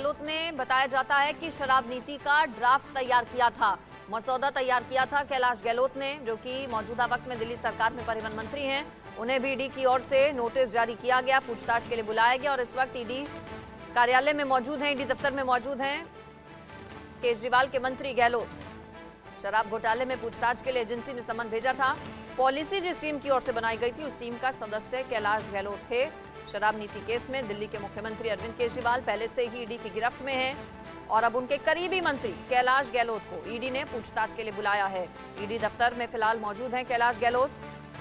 गहलोत ने बताया जाता है कि शराब नीति का ड्राफ्ट तैयार किया था, मसौदा तैयार किया था कैलाश गहलोत ने, जो कि मौजूदा वक्त में दिल्ली सरकार में परिवहन मंत्री हैं। उन्हें भी ईडी की ओर से नोटिस जारी किया गया, पूछताछ के लिए बुलाया गया और इस वक्त ईडी कार्यालय में मौजूद हैं, ईडी दफ्तर में मौजूद हैं केजरीवाल के मंत्री गहलोत। शराब घोटाले में पूछताछ के लिए एजेंसी ने समन भेजा था। पॉलिसी जिस टीम की ओर से बनाई गई थी उस टीम का सदस्य कैलाश गहलोत थे। शराब नीति केस में दिल्ली के मुख्यमंत्री अरविंद केजरीवाल पहले से ही ईडी की गिरफ्त में हैं और अब उनके करीबी मंत्री कैलाश गहलोत को ईडी ने पूछताछ के लिए बुलाया है। ईडी दफ्तर में फिलहाल मौजूद हैं कैलाश गहलोत।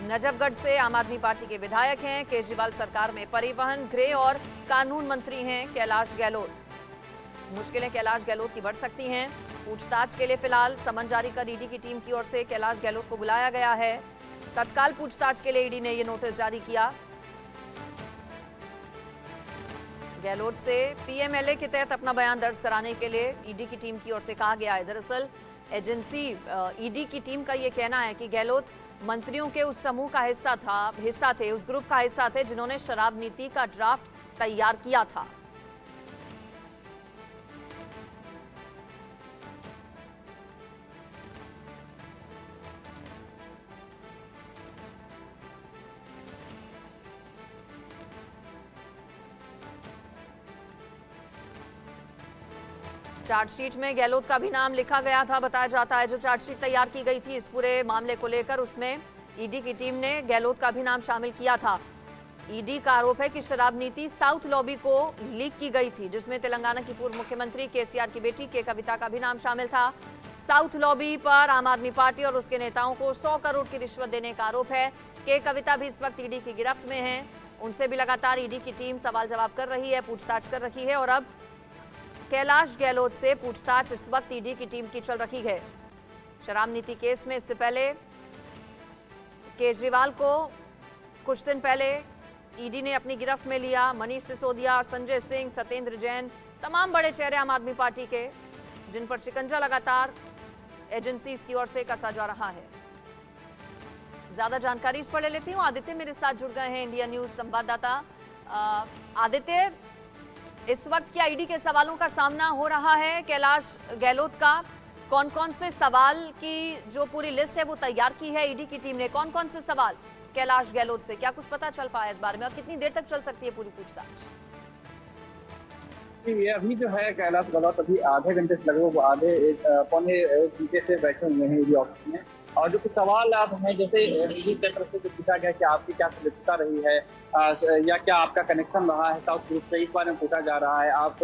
नजफगढ़ से आम आदमी पार्टी के विधायक हैं, केजरीवाल सरकार में परिवहन, गृह और कानून मंत्री हैं कैलाश गहलोत। मुश्किलें कैलाश गहलोत की बढ़ सकती हैं। पूछताछ के लिए फिलहाल समन जारी कर ईडी की टीम की ओर से कैलाश गहलोत को बुलाया गया है। तत्काल पूछताछ के लिए ईडी ने यह नोटिस जारी किया। गहलोत से पीएमएलए के तहत अपना बयान दर्ज कराने के लिए ईडी की टीम की ओर से कहा गया है। दरअसल एजेंसी ईडी की टीम का यह कहना है कि गहलोत मंत्रियों के उस समूह का हिस्सा थे, उस ग्रुप का हिस्सा थे जिन्होंने शराब नीति का ड्राफ्ट तैयार किया था। चार्जशीट में गहलोत का भी नाम लिखा गया था। बताया जाता है जो चार्जशीट तैयार की गई थी इस पूरे मामले को लेकर, उसमें ईडी की टीम ने गहलोत का भी नाम शामिल किया था। ईडी का आरोप है कि शराब नीति साउथ लॉबी को लीक की गई थी, जिसमें तेलंगाना की पूर्व मुख्यमंत्री केसीआर की बेटी के कविता का भी नाम शामिल था। साउथ लॉबी पर आम आदमी पार्टी और उसके नेताओं को 100 करोड़ की रिश्वत देने का आरोप है। के कविता भी इस वक्त ईडी की गिरफ्त में है। उनसे भी लगातार ईडी की टीम सवाल जवाब कर रही है, पूछताछ कर रही है और अब कैलाश गहलोत से पूछताछ इस वक्त ईडी की टीम की चल रही है। शराब नीति केस में इससे पहले केजरीवाल को कुछ दिन पहले ईडी ने अपनी गिरफ्त में लिया। मनीष सिसोदिया, संजय सिंह, सत्येंद्र जैन, तमाम बड़े चेहरे आम आदमी पार्टी के, जिन पर शिकंजा लगातार एजेंसीज की ओर से कसा जा रहा है। ज्यादा जानकारी इस पर ले लेती हूँ। आदित्य मेरे साथ जुड़ गए हैं, इंडिया न्यूज संवाददाता। आदित्य, इस वक्त क्या ईडी के सवालों का सामना हो रहा है कैलाश गहलोत का? कौन कौन से सवाल की जो पूरी लिस्ट है वो तैयार की है ईडी की टीम ने? कौन कौन से सवाल कैलाश गहलोत से, क्या कुछ पता चल पाया इस बारे में और कितनी देर तक चल सकती है पूरी पूछताछ? ये अभी जो है कैलाश गहलोत अभी आधे घंटे से लगभग पौने एक घंटे से बैठे हुए हैं ईडी ऑफिस में। और जो कुछ सवाल आप हैं, जैसे ईडी की तरफ से जो पूछा गया कि आपकी क्या सदस्यता रही है या क्या आपका कनेक्शन रहा है साउथ ग्रुप से, इस बारे में पूछा जा रहा है। आप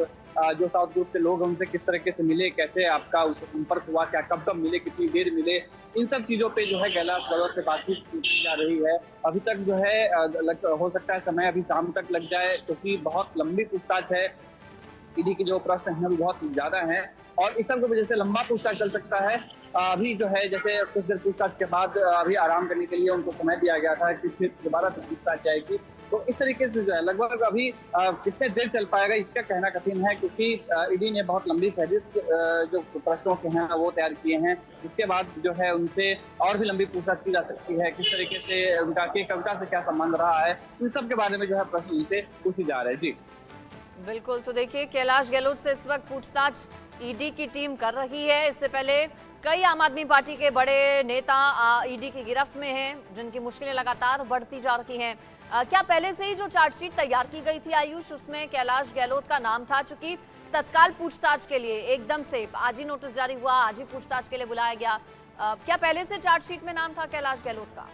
जो साउथ ग्रुप के लोग हैं उनसे किस तरीके से मिले, कैसे आपका उससे संपर्क हुआ, क्या कब कब मिले, कितनी देर मिले, इन सब चीज़ों पे जो है कैलाश गहलोत से बातचीत की जा रही है। अभी तक जो है हो सकता है समय अभी शाम तक लग जाए, क्योंकि बहुत लंबी पूछताछ है। ईडी के जो प्रश्न हैं वो बहुत ज़्यादा हैं और इस सब की वजह से लंबा पूछताछ चल सकता है। अभी जो है जैसे कुछ देर पूछताछ के बाद अभी आराम करने के लिए उनको समय दिया गया था कि फिर दोबारा से पूछताछ जाएगी। तो इस तरीके से जो है लगभग अभी कितने देर चल पाएगा इसका कहना कठिन है, क्योंकि ईडी ने बहुत लंबी फहरिस्त जो प्रश्नों के हैं वो तैयार किए हैं। उसके बाद जो है उनसे और भी लंबी पूछताछ की जा सकती है, किस तरीके से उनका के कविता से क्या संबंध रहा है, इन सब के बारे में जो है प्रश्न उनसे पूछे जा रहे हैं। जी बिल्कुल, तो देखिए कैलाश गहलोत से इस वक्त पूछताछ ईडी की टीम कर रही है। इससे पहले कई आम आदमी पार्टी के बड़े नेता ईडी की गिरफ्त में हैं, जिनकी मुश्किलें लगातार बढ़ती जा रही हैं। क्या पहले से ही जो चार्जशीट तैयार की गई थी आयुष, उसमें कैलाश गहलोत का नाम था? चूंकि तत्काल पूछताछ के लिए एकदम से आज ही नोटिस जारी हुआ, आज ही पूछताछ के लिए बुलाया गया, क्या पहले से चार्जशीट में नाम था कैलाश गहलोत का?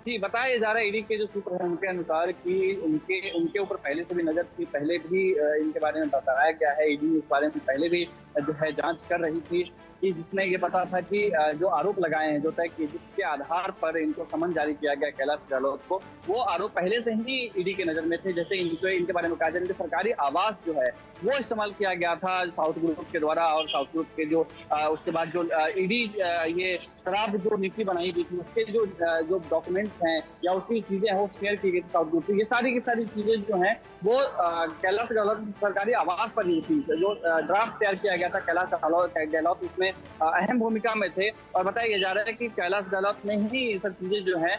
जी, बताया जा रहा है ईडी के जो सूत्र हैं उनके अनुसार कि उनके ऊपर पहले से भी नजर थी, पहले भी इनके बारे में बताया गया है। ईडी इस बारे में पहले भी जो है जांच कर रही थी कि जिसमें ये पता था कि जो आरोप लगाए हैं, जो तय कि जिसके आधार पर इनको समन जारी किया गया कैलाश गहलोत को, वो आरोप पहले से ही ईडी के नजर में थे। जैसे इनके बारे में कहा जाए, सरकारी आवास जो है वो इस्तेमाल किया गया था साउथ ग्रुप के द्वारा, और साउथ ग्रुप के जो उसके बाद जो ईडी ये शराब जो नीति बनाई गई थी उसके जो डॉक्यूमेंट्स हैं या उसकी चीजें हैं वो शेयर की गई थी साउथ ग्रुप से। ये सारी की सारी चीजें जो हैं वो कैलाश गहलोत सरकारी आवास पर ही थी। जो ड्राफ्ट तैयार किया गया था। कैलाश गहलोत इसमें अहम भूमिका में थे और बताया जा रहा है कि कैलाश गहलोत ने ही ये सब चीजें जो है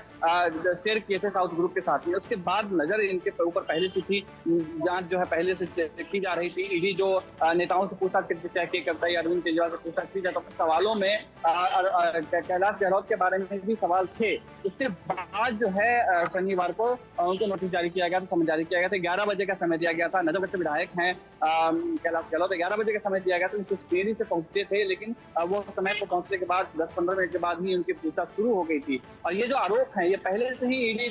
शेयर किए थे साउथ ग्रुप के साथ में। उसके बाद नजर इनके ऊपर पहले से थी, जांच जो है पहले से की जा रही थी। ईडी जो नेताओं से पूछताछ करता है, अरविंद केजरीवाल से पूछताछ की जाए, तो सवालों में कैलाश गहलोत के बारे में भी सवाल थे। उसके बाद जो है शनिवार को उनको नोटिस जारी किया गया था, समन जारी किया गया था। 11 बजे का समय दिया गया था। नजफगढ़ से विधायक हैं कैलाश गहलोत, 11 बजे का समय दिया गया था। कुछ देरी से पहुंचे थे, लेकिन वो समय पर पहुंचने के बाद 10-15 मिनट के बाद ही उनकी पूछताछ शुरू हो गई थी। और ये जो आरोप है, ये पहले से ही ईडी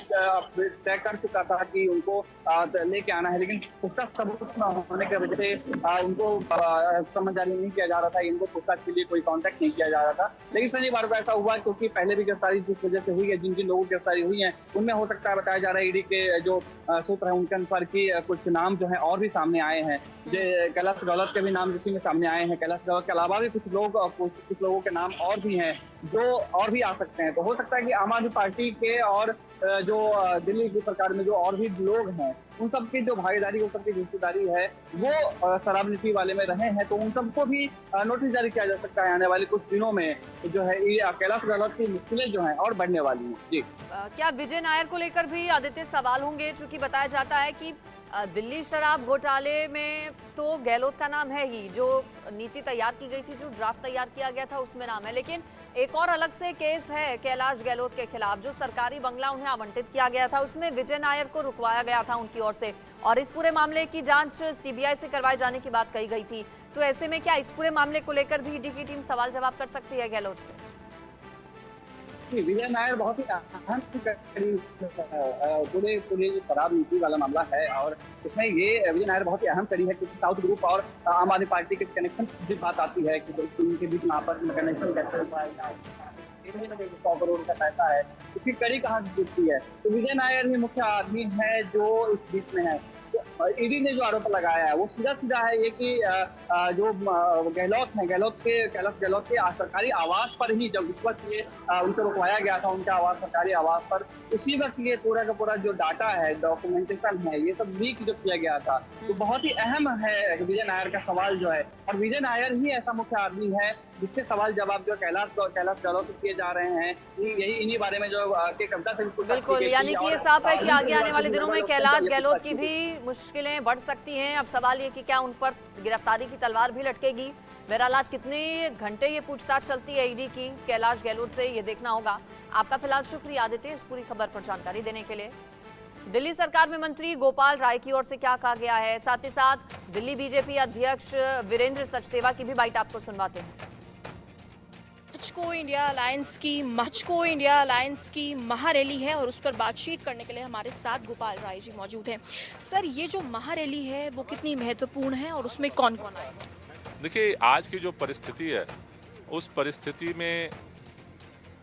तय कर चुका था कि उनको लेके आना है, लेकिन पुख्ता सबूत न होने की वजह से उनको समन जारी नहीं किया जा रहा था। इनको पूछताछ के लिए कोई कांटेक्ट नहीं किया जा रहा था। लेकिन शनिवार को ऐसा हुआ क्योंकि पहले भी गिरफ्तारी जिस वजह से हुई है, जिन जिन लोगों की गिरफ्तारी हुई है, उनमें हो सकता है, बताया जा रहा है ईडी के जो सूत्र है उनके अनुसार की कुछ नाम जो है और भी सामने आए हैं। कैलाश गहलोत के भी नाम इसी में सामने आए हैं। कैलाश गहलोत के अलावा भी कुछ लोगों के नाम और भी हैं जो और भी आ सकते हैं। तो हो सकता है कि आम आदमी पार्टी के और जो दिल्ली की सरकार में जो और भी लोग हैं, उन सबकी जो भागीदारी, उन सबकी हिस्सेदारी है, वो शराब नीति वाले में रहे हैं। तो उन सबको भी नोटिस जारी किया जा सकता है। आने वाले कुछ दिनों में जो है ये कैलाश गहलोत की मुश्किलें जो हैं और बढ़ने वाली हैं। जी, क्या विजय नायर को लेकर भी आदित्य सवाल होंगे? चूंकि बताया जाता है कि दिल्ली शराब घोटाले में तो गहलोत का नाम है ही, जो नीति तैयार की गई थी, जो ड्राफ्ट तैयार किया गया था उसमें नाम है, लेकिन एक और अलग से केस है कैलाश गहलोत के खिलाफ। जो सरकारी बंगला उन्हें आवंटित किया गया था, उसमें विजय नायर को रुकवाया गया था उनकी ओर से, और इस पूरे मामले की जांच सीबीआई से करवाए जाने की बात कही गई थी। तो ऐसे में क्या इस पूरे मामले को लेकर भी ईडी की टीम सवाल जवाब कर सकती है गहलोत से? विजय नायर बहुत ही अहम पूरे जो शराब नीति वाला मामला है, और इसमें ये विजय नायर बहुत ही अहम कड़ी है क्योंकि साउथ ग्रुप और आम आदमी पार्टी के कनेक्शन की बात आती है कि उनके बीच में आपस में कनेक्शन कैसे हुआ है, 100 करोड़ का पैसा है, उसकी कड़ी कहाँ से जुटती है। तो विजय नायर ही मुख्य आदमी है जो इस बीच में है। ईडी ने जो आरोप लगाया है वो सीधा सीधा है ये कि जो गहलोत है, कैलाश गहलोत के सरकारी आवास पर ही, जब उस वक्त ये उनको रुकवाया गया था उनके आवास, सरकारी आवास पर, उसी वक्त ये पूरा का पूरा जो डाटा है, डॉक्यूमेंटेशन है, ये सब लीक जो किया गया था। तो बहुत ही अहम है विजय नायर का सवाल जो है, और विजय नायर ही ऐसा मुख्य आदमी है जिसके सवाल जवाब जो कैलाश गहलोत से किए जा रहे हैं। यही इन्हीं बारे में जो के कविता से बिल्कुल, यानी कि ये साफ है कि आगे आने वाले दिनों में कैलाश गहलोत की भी मुश्किलें बढ़ सकती हैं। अब सवाल ये कि क्या उन पर गिरफ्तारी की तलवार भी लटकेगी। बहरहाल आज कितने घंटे ये पूछताछ चलती है ईडी की कैलाश गहलोत से, ये देखना होगा। आपका फिलहाल शुक्रिया आदित्य इस पूरी खबर पर जानकारी देने के लिए। दिल्ली सरकार में मंत्री गोपाल राय की ओर से क्या कहा गया है, साथ ही साथ दिल्ली बीजेपी अध्यक्ष वीरेंद्र सचदेवा की भी बाइट आपको सुनवाते हैं। मचको इंडिया अलायंस की महारैली है और उस पर बातचीत करने के लिए हमारे साथ गोपाल राय जी मौजूद हैं। सर, ये जो महारैली है वो कितनी महत्वपूर्ण है और उसमें कौन कौन आएगा? देखिए, आज की जो परिस्थिति है, उस परिस्थिति में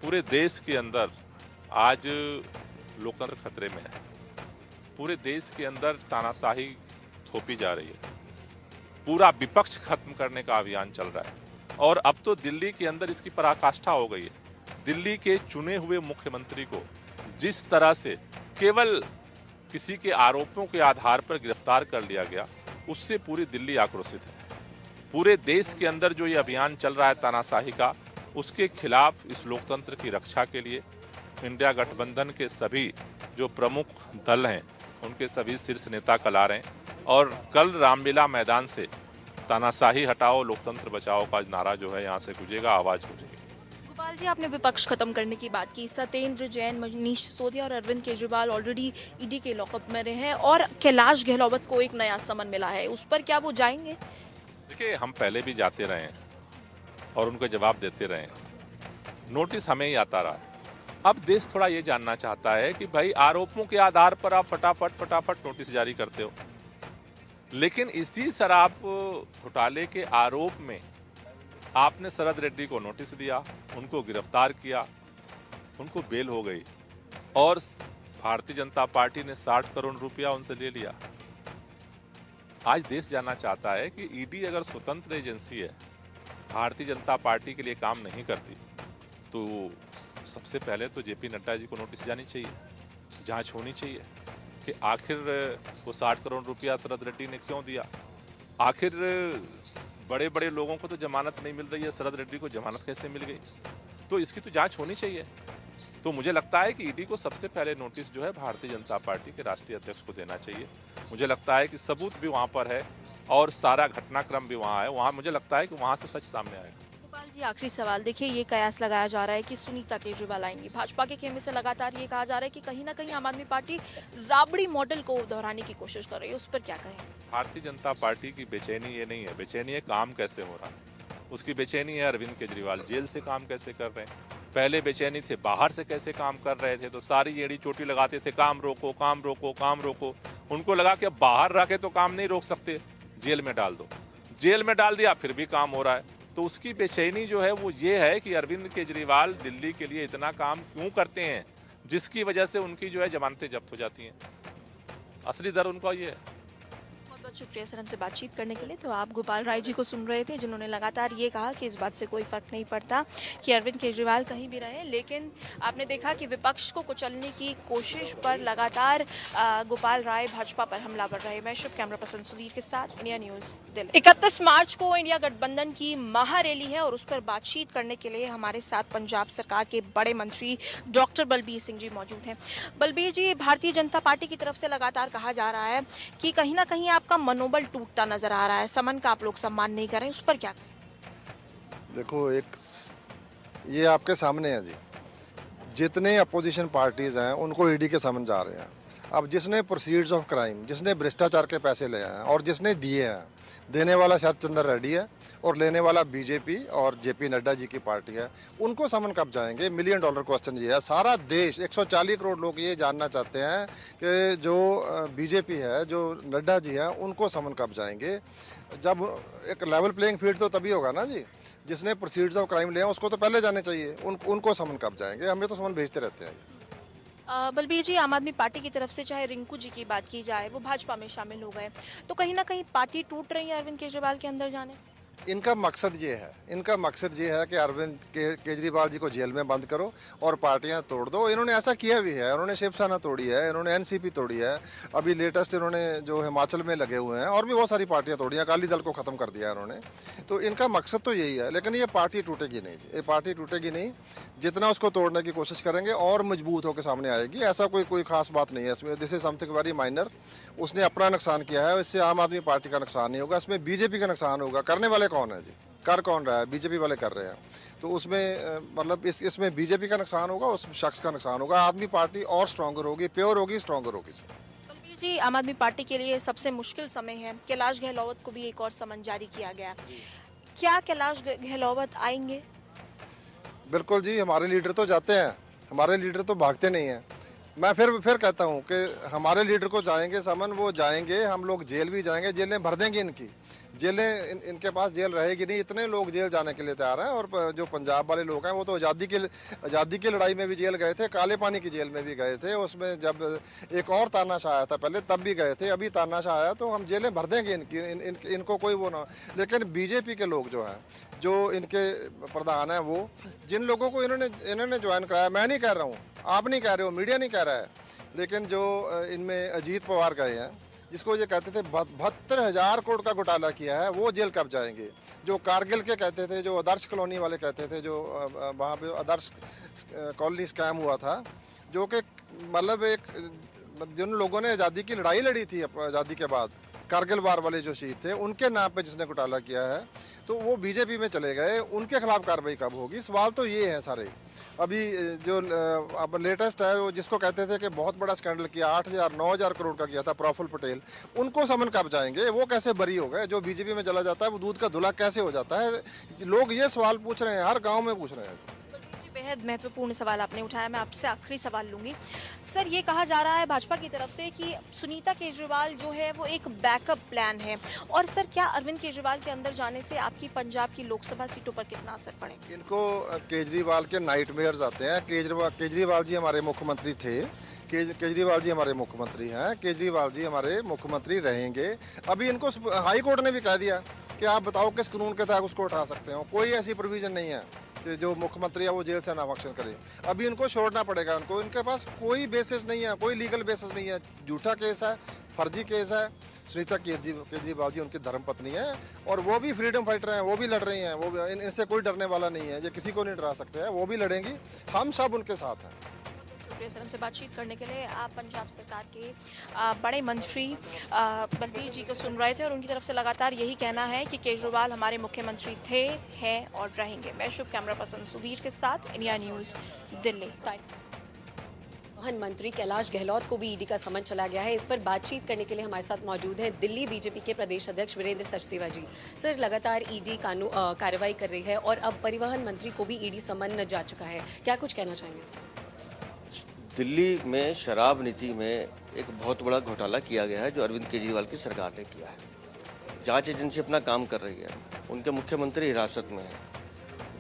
पूरे देश के अंदर आज लोकतंत्र खतरे में है। पूरे देश के अंदर तानाशाही थोपी जा रही है। पूरा विपक्ष खत्म करने का अभियान चल रहा है और अब तो दिल्ली के अंदर इसकी पराकाष्ठा हो गई है। दिल्ली के चुने हुए मुख्यमंत्री को जिस तरह से केवल किसी के आरोपों के आधार पर गिरफ्तार कर लिया गया, उससे पूरी दिल्ली आक्रोशित है। पूरे देश के अंदर जो ये अभियान चल रहा है तानाशाही का, उसके खिलाफ इस लोकतंत्र की रक्षा के लिए इंडिया गठबंधन के सभी जो प्रमुख दल हैं, उनके सभी शीर्ष नेता कल आ रहे हैं और कल रामलीला मैदान से तानाशाही हटाओ लोकतंत्र बचाओ का नारा जो है यहाँ से गूंजेगा, आवाज गूंजेगी। गोपाल जी, आपने विपक्ष खत्म करने की बात की। सत्येंद्र जैन, मनीष सिसोदिया और अरविंद केजरीवाल ऑलरेडी ईडी के लॉकअप में रहे हैं और कैलाश गहलोत को एक नया समन मिला है, उस पर क्या वो जाएंगे? देखिए, हम पहले भी जाते रहे हैं और उनको जवाब देते रहे हैं। नोटिस हमें ही आता रहा है। अब देश थोड़ा ये जानना चाहता है कि भाई आरोपों के आधार पर आप फटाफट नोटिस जारी करते हो, लेकिन इसी शराब घोटाले के आरोप में आपने शरद रेड्डी को नोटिस दिया, उनको गिरफ्तार किया, उनको बेल हो गई और भारतीय जनता पार्टी ने 60 करोड़ रुपया उनसे ले लिया। आज देश जानना चाहता है कि ईडी अगर स्वतंत्र एजेंसी है, भारतीय जनता पार्टी के लिए काम नहीं करती, तो सबसे पहले तो जेपी नड्डा जी को नोटिस जानी चाहिए, जांच होनी चाहिए कि आखिर वो 60 करोड़ रुपया शरद रेड्डी ने क्यों दिया, आखिर बड़े बड़े लोगों को तो जमानत नहीं मिल रही है, शरद रेड्डी को जमानत कैसे मिल गई? तो इसकी तो जांच होनी चाहिए। तो मुझे लगता है कि ईडी को सबसे पहले नोटिस जो है भारतीय जनता पार्टी के राष्ट्रीय अध्यक्ष को देना चाहिए। मुझे लगता है कि सबूत भी वहां पर है और सारा घटनाक्रम भी वहां है। वहां मुझे लगता है कि वहां से सच सामने आएगा। गोपाल जी, आखिरी सवाल, देखिए ये कयास लगाया जा रहा है कि सुनीता केजरीवाल आएंगी। भाजपा के खेमे से लगातार ये कहा जा रहा है कि कहीं ना कहीं आम आदमी पार्टी राबड़ी मॉडल को दोहराने की कोशिश कर रही है, उस पर क्या कहें? भारतीय जनता पार्टी की बेचैनी ये नहीं है, बेचैनी है काम कैसे हो रहा है। उसकी बेचैनी है अरविंद केजरीवाल जेल से काम कैसे कर रहे हैं। पहले बेचैनी थे बाहर से कैसे काम कर रहे थे, तो सारी एड़ी चोटी लगाते थे काम रोको काम रोको काम रोको। उनको लगा कि अब बाहर रह के तो काम नहीं रोक सकते, जेल में डाल दो। जेल में डाल दिया फिर भी काम हो रहा है। तो उसकी बेचैनी जो है वो ये है कि अरविंद केजरीवाल दिल्ली के लिए इतना काम क्यों करते हैं, जिसकी वजह से उनकी जो है जमानतें जब्त हो जाती हैं। असली डर उनका ये है। बहुत बहुत शुक्रिया सर हमसे बातचीत करने के लिए। तो आप गोपाल राय जी को सुन रहे थे, जिन्होंने लगातार ये कहा कि इस बात से कोई फर्क नहीं पड़ता कि अरविंद केजरीवाल कहीं भी रहे, लेकिन आपने देखा कि विपक्ष को कुचलने की कोशिश पर लगातार गोपाल राय भाजपा पर हमलावर रहे। मैं शुभ कैमरा पर्सन सुधीर के साथ, इंडिया न्यूज दिल्ली। 31 मार्च को इंडिया गठबंधन की महारैली है और उस पर बातचीत करने के लिए हमारे साथ पंजाब सरकार के बड़े मंत्री डॉक्टर बलबीर सिंह जी मौजूद हैं। बलबीर जी, भारतीय जनता पार्टी की तरफ से लगातार कहा जा रहा है कि कहीं ना कहीं आपका मनोबल टूटता नजर आ रहा है, समन का आप लोग सम्मान नहीं करें, उस पर क्या करें? देखो, ये आपके सामने है जी, जितने अपोजिशन पार्टीज हैं उनको ईडी के समन जा रहे हैं। अब जिसने प्रोसीड्स ऑफ क्राइम, जिसने भ्रष्टाचार के पैसे लिए हैं और जिसने दिए हैं, देने वाला शरद चंद्र रेड्डी है और लेने वाला बीजेपी और जेपी नड्डा जी की पार्टी है, उनको समन कब जाएंगे? $1 मिलियन क्वेश्चन ये है। सारा देश 140 करोड़ लोग ये जानना चाहते हैं कि जो बीजेपी है, जो नड्डा जी हैं, उनको समन कब जाएंगे? जब एक लेवल प्लेइंग फील्ड तो तभी होगा ना जी। जिसने प्रोसीड्स ऑफ क्राइम लिए हैं उसको तो पहले जाने चाहिए, उनको समन कब जाएंगे? हमें तो समन भेजते रहते हैं। बलबीर जी, आम आदमी पार्टी की तरफ से चाहे रिंकू जी की बात की जाए, वो भाजपा में शामिल हो गए, तो कहीं ना कहीं पार्टी टूट रही है अरविंद केजरीवाल के अंदर जाने से? इनका मकसद ये है कि अरविंद केजरीवाल जी को जेल में बंद करो और पार्टियां तोड़ दो। इन्होंने ऐसा किया भी है, इन्होंने शिवसेना तोड़ी है, इन्होंने एनसीपी तोड़ी है, अभी लेटेस्ट इन्होंने जो हिमाचल में लगे हुए हैं और भी बहुत सारी पार्टियां तोड़ी हैं, अकाली दल को ख़त्म कर दिया इन्होंने। तो इनका मकसद तो यही है, लेकिन ये पार्टी टूटेगी नहीं, ये पार्टी टूटेगी नहीं। जितना उसको तोड़ने की कोशिश करेंगे और मजबूत होकर सामने आएगी। ऐसा कोई खास बात नहीं है इसमें। This is something very minor. उसने अपना नुकसान किया है, इससे आम आदमी पार्टी का नुकसान नहीं होगा, इसमें बीजेपी का नुकसान होगा। करने वाले कौन है जी? कर कौन रहा है? बीजेपी वाले कर रहे हैं। तो उसमें मतलब इसमें बीजेपी का नुकसान होगा, उस शख्स का नुकसान होगा। आदमी पार्टी और स्ट्रॉन्गर होगी, प्योर होगी, स्ट्रॉन्गर होगी। बलबीर जी, आम आदमी पार्टी के लिए सबसे मुश्किल समय है। कैलाश गहलोत को भी एक और समन जारी किया गया, क्या कैलाश गहलोत आएंगे? बिल्कुल जी, हमारे लीडर तो जाते हैं, हमारे लीडर तो भागते नहीं हैं। मैं फिर कहता हूँ कि हमारे लीडर को जाएंगे समन, वो जाएंगे, हम लोग जेल भी जाएंगे, जेलें भर देंगे इनकी, जेलें इनके पास जेल रहेगी नहीं। इतने लोग जेल जाने के लिए तैयार हैं। और जो पंजाब वाले लोग हैं वो तो आज़ादी की लड़ाई में भी जेल गए थे, काले पानी की जेल में भी गए थे। उसमें जब एक और तानाशाह आया था पहले, तब भी गए थे, अभी तानाशाह आया, तो हम जेलें भर देंगे इनको कोई वो ना। लेकिन बीजेपी के लोग जो हैं, जो इनके प्रधान हैं, वो जिन लोगों को इन्होंने ज्वाइन कराया, मैं नहीं कह रहा हूँ, आप नहीं कह रहे हो, मीडिया नहीं कह रहा है, लेकिन जो इनमें अजीत पवार गए हैं, जिसको ये कहते थे 72,000 करोड़ का घोटाला किया है, वो जेल कब जाएंगे? जो कारगिल के कहते थे, जो आदर्श कॉलोनी वाले कहते थे, जो वहाँ पे आदर्श कॉलोनी स्कैम हुआ था, जो कि मतलब जिन लोगों ने आज़ादी की लड़ाई लड़ी थी, आज़ादी के बाद कारगिल वार वाले जो शहीद थे, उनके नाम पे जिसने घोटाला किया है, तो वो बीजेपी में चले गए। उनके खिलाफ कार्रवाई कब होगी? सवाल तो ये है सारे। अभी जो अब लेटेस्ट है, वो जिसको कहते थे कि बहुत बड़ा स्कैंडल किया, 8,000-9,000 करोड़ का किया था, प्रफुल्ल पटेल, उनको समन कब जाएंगे? वो कैसे बरी हो गए? जो बीजेपी में चला जाता है वो दूध का धुला कैसे हो जाता है? लोग ये सवाल पूछ रहे हैं, हर गाँव में पूछ रहे हैं। बेहद महत्वपूर्ण सवाल आपने उठाया। मैं आपसे आखिरी सवाल लूंगी सर। ये कहा जा रहा है भाजपा की तरफ से कि सुनीता केजरीवाल जो है वो एक बैकअप प्लान है, और सर क्या अरविंद केजरीवाल के अंदर जाने से आपकी पंजाब की लोकसभा सीटों पर कितना असर पड़ेगा? इनको केजरीवाल के नाइटमेयर्स आते हैं। केजरीवाल जी हमारे मुख्यमंत्री थे, केजरीवाल जी हमारे मुख्यमंत्री हैं, केजरीवाल जी हमारे मुख्यमंत्री रहेंगे। अभी इनको हाई कोर्ट ने भी कह दिया कि आप बताओ किस कानून के तहत उसको उठा सकते हो। कोई ऐसी प्रोविजन नहीं है कि जो मुख्यमंत्री है वो जेल से नामांकन करे। अभी इनको छोड़ना पड़ेगा, उनको, इनके पास कोई बेसिस नहीं है, कोई लीगल बेसिस नहीं है। झूठा केस है, फर्जी केस है। सुनीता केजरीवाल जी उनकी धर्मपत्नी है और वो भी फ्रीडम फाइटर हैं, वो भी लड़ रही हैं। वो भी, इनसे कोई डरने वाला नहीं है, ये किसी को नहीं डरा सकते हैं। वो भी लड़ेंगी, हम सब उनके साथ हैं। शुक्रिया सर, हमसे बातचीत करने के लिए। आप पंजाब सरकार के बड़े मंत्री बलबीर जी को सुन रहे थे और उनकी तरफ से लगातार यही कहना है कि केजरीवाल हमारे मुख्यमंत्री थे, हैं और रहेंगे। मैं शुभ कैमरा पर्सन सुधीर के साथ, इंडिया न्यूज़, दिल्ली। परिवहन मंत्री कैलाश गहलोत को भी ईडी का समन चला गया है। इस पर बातचीत करने के लिए हमारे साथ मौजूद हैं दिल्ली बीजेपी के प्रदेश अध्यक्ष वीरेंद्र सचदेवा जी। सर, लगातार ईडी कार्रवाई कर रही है और अब परिवहन मंत्री को भी ईडी समन जा चुका है, क्या कुछ कहना चाहेंगे? दिल्ली में शराब नीति में एक बहुत बड़ा घोटाला किया गया है जो अरविंद केजरीवाल की सरकार ने किया है। जांच एजेंसी अपना काम कर रही है, उनके मुख्यमंत्री हिरासत में है,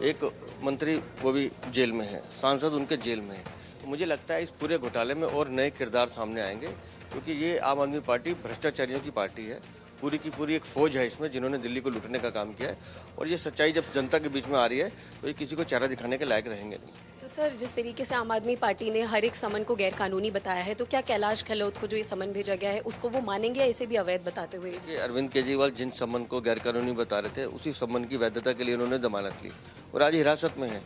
एक मंत्री वो भी जेल में है, सांसद उनके जेल में है। तो मुझे लगता है इस पूरे घोटाले में और नए किरदार सामने आएंगे, क्योंकि ये आम आदमी पार्टी भ्रष्टाचारियों की पार्टी है। पूरी की पूरी एक फौज है इसमें जिन्होंने दिल्ली को लूटने का काम किया है। और ये सच्चाई जब जनता के बीच में आ रही है तो ये किसी को चेहरा दिखाने के लायक रहेंगे नहीं। तो सर, जिस तरीके से आम आदमी पार्टी ने हर एक समन को गैरकानूनी बताया है, तो क्या कैलाश गहलोत को जो ये समन भेजा गया है उसको वो मानेंगे या इसे भी अवैध बताते हुए? कि अरविंद केजरीवाल जिन समन को गैरकानूनी बता रहे थे उसी समन की वैधता के लिए उन्होंने जमानत ली और आज हिरासत में है।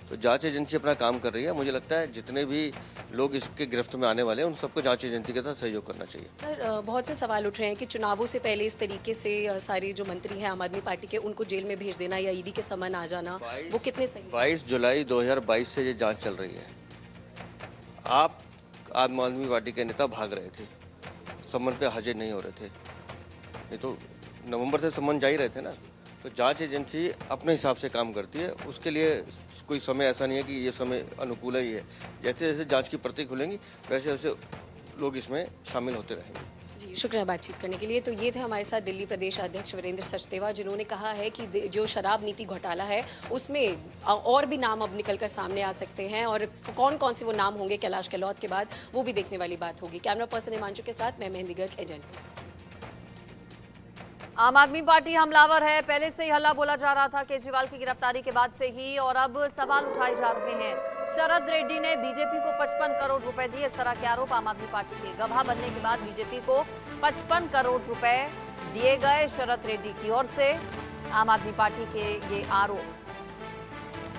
तो जांच एजेंसी अपना काम कर रही है। मुझे लगता है जितने भी लोग इसके गिरफ्त में आने वाले हैं उन सबको जांच एजेंसी के साथ सहयोग करना चाहिए। सर, बहुत से सवाल उठ रहे हैं कि चुनावों से पहले इस तरीके से सारे जो मंत्री हैं आम आदमी पार्टी के, उनको जेल में भेज देना या ईडी के समन आ जाना, वो कितने सही? 22 जुलाई 2022 से ये जांच चल रही है। आप आम आदमी पार्टी के नेता भाग रहे थे, समन पे हाजिर नहीं हो रहे थे, नहीं तो नवंबर से समन जा ही रहे थे ना। तो जांच एजेंसी अपने हिसाब से काम करती है, उसके लिए कोई समय ऐसा नहीं है कि ये समय अनुकूल ही है। जैसे जैसे जांच की प्रति खुलेंगी वैसे वैसे लोग इसमें शामिल होते रहेंगे। जी, शुक्रिया बातचीत करने के लिए। तो ये थे हमारे साथ दिल्ली प्रदेश अध्यक्ष वीरेंद्र सचदेवा, जिन्होंने कहा है कि जो शराब नीति घोटाला है उसमें और भी नाम अब निकलकर सामने आ सकते हैं और कौन कौन से वो नाम होंगे कैलाश गहलोत के बाद, वो भी देखने वाली बात होगी। कैमरा पर्सन हिमांशु के साथ मैं मेहंदी गर्ग, इंडिया न्यूज़। आम आदमी पार्टी हमलावर है, पहले से ही हल्ला बोला जा रहा था केजरीवाल की गिरफ्तारी के बाद से ही, और अब सवाल उठाए जा रहे हैं। शरद रेड्डी ने बीजेपी को 55 करोड़ रुपए दिए, इस तरह के आरोप आम आदमी पार्टी के। गवाह बनने के बाद बीजेपी को 55 करोड़ रुपए दिए गए शरद रेड्डी की ओर से, आम आदमी पार्टी के ये आरोप।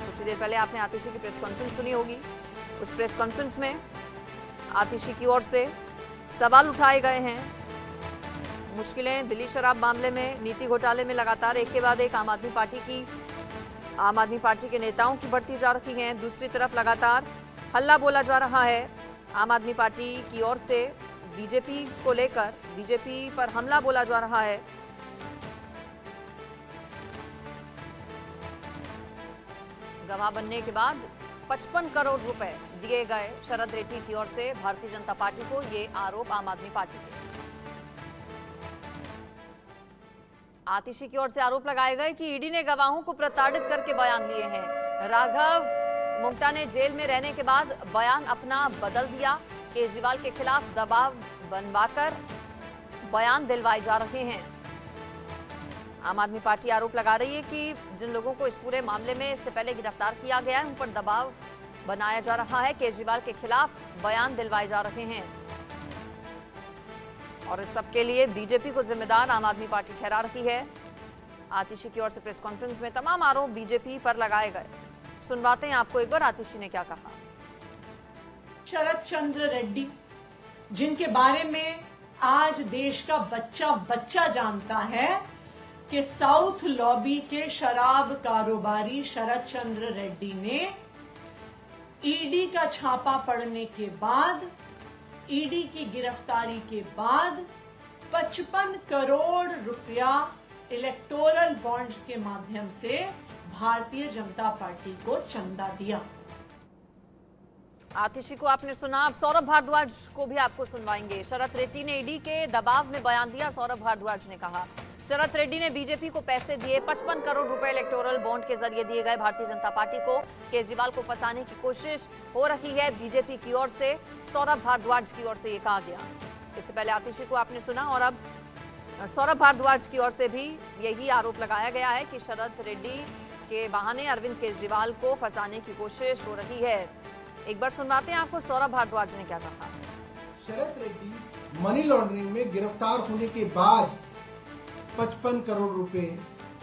कुछ देर पहले आपने आतिशी की प्रेस कॉन्फ्रेंस सुनी होगी। उस प्रेस कॉन्फ्रेंस में आतिशी की ओर से सवाल उठाए गए हैं। मुश्किलें दिल्ली शराब मामले में, नीति घोटाले में लगातार एक के बाद एक आम आदमी पार्टी के नेताओं की बढ़ती जा रही हैं। दूसरी तरफ लगातार हल्ला बोला जा रहा है आम आदमी पार्टी की ओर से बीजेपी को लेकर, बीजेपी पर हमला बोला जा रहा है। गवाह बनने के बाद 55 करोड़ रुपए दिए गए शरद रेड्डी की ओर से भारतीय जनता पार्टी को, ये आरोप आम आदमी पार्टी के। आतिशी की ओर से आरोप लगाए गए कि ईडी ने गवाहों को प्रताड़ित करके बयान लिए हैं। राघव मुक्ता ने जेल में रहने के बाद बयान अपना बदल दिया। केजरीवाल के खिलाफ दबाव बनवाकर बयान दिलवाए जा रहे हैं। आम आदमी पार्टी आरोप लगा रही है कि जिन लोगों को इस पूरे मामले में इससे पहले गिरफ्तार किया गया है उन पर दबाव बनाया जा रहा है। केजरीवाल के खिलाफ बयान दिलवाए जा रहे हैं और इस सब के लिए बीजेपी को जिम्मेदार आम आदमी पार्टी ठहरा रही है। आतिशी की ओर से प्रेस कॉन्फ्रेंस में तमाम आरोप बीजेपी पर लगाए गए। सुनवाते हैं आपको एक बार आतिशी ने क्या कहा। शरद चंद्र रेड्डी, जिनके बारे में आज देश का बच्चा बच्चा जानता है कि साउथ लॉबी के शराब कारोबारी शरद चंद्र रेड्डी ने ईडी का छापा पड़ने के बाद, ईडी की गिरफ्तारी के बाद 55 करोड़ रुपया इलेक्टोरल बॉन्ड्स के माध्यम से भारतीय जनता पार्टी को चंदा दिया। आतिशी को आपने सुना, अब सौरभ भारद्वाज को भी आपको सुनवाएंगे। शरद रेड्डी ने ईडी के दबाव में बयान दिया। सौरभ भारद्वाज ने कहा शरद रेड्डी ने बीजेपी को पैसे दिए, 55 करोड़ रुपए इलेक्टोरल बॉन्ड के जरिए दिए गए भारतीय जनता पार्टी को। केजरीवाल को फंसाने की कोशिश हो रही है बीजेपी की ओर से, सौरभ भारद्वाज की ओर से ये कहा गया। इससे पहले आतिशी को आपने सुना और अब सौरभ भारद्वाज की ओर से भी यही आरोप लगाया गया है कि शरद रेड्डी के बहाने अरविंद केजरीवाल को फंसाने की कोशिश हो रही है। एक बार सुनवाते हैं आपको सौरभ भारद्वाज ने क्या कहा। शरद रेड्डी मनी लॉन्ड्रिंग में गिरफ्तार होने के बाद 55 करोड़ रुपए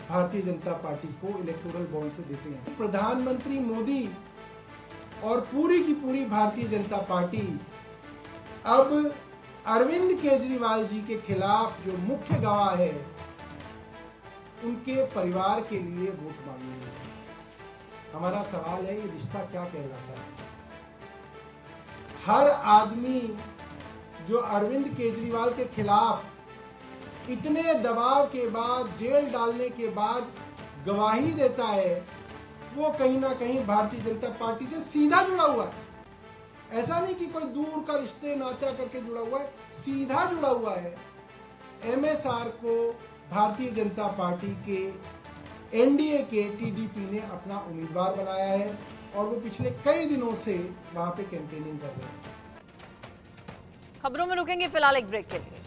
भारतीय जनता पार्टी को इलेक्टोरल बॉन्ड से देते हैं। प्रधानमंत्री मोदी और पूरी की पूरी भारतीय जनता पार्टी अब अरविंद केजरीवाल जी के खिलाफ जो मुख्य गवाह है उनके परिवार के लिए वोट मांगेंगे। हमारा सवाल है, ये रिश्ता क्या कहलाता है? हर आदमी जो अरविंद केजरीवाल के खिलाफ इतने दबाव के बाद, जेल डालने के बाद गवाही देता है, वो कहीं ना कहीं भारतीय जनता पार्टी से सीधा जुड़ा हुआ है। ऐसा नहीं कि कोई दूर का रिश्ते नाता करके जुड़ा हुआ है, सीधा जुड़ा हुआ है। एमएसआर को भारतीय जनता पार्टी के एनडीए के टीडीपी ने अपना उम्मीदवार बनाया है और वो पिछले कई दिनों से वहां पे कैंपेनिंग कर रहे हैं। खबरों में रुकेंगे फिलहाल एक ब्रेक के लिए।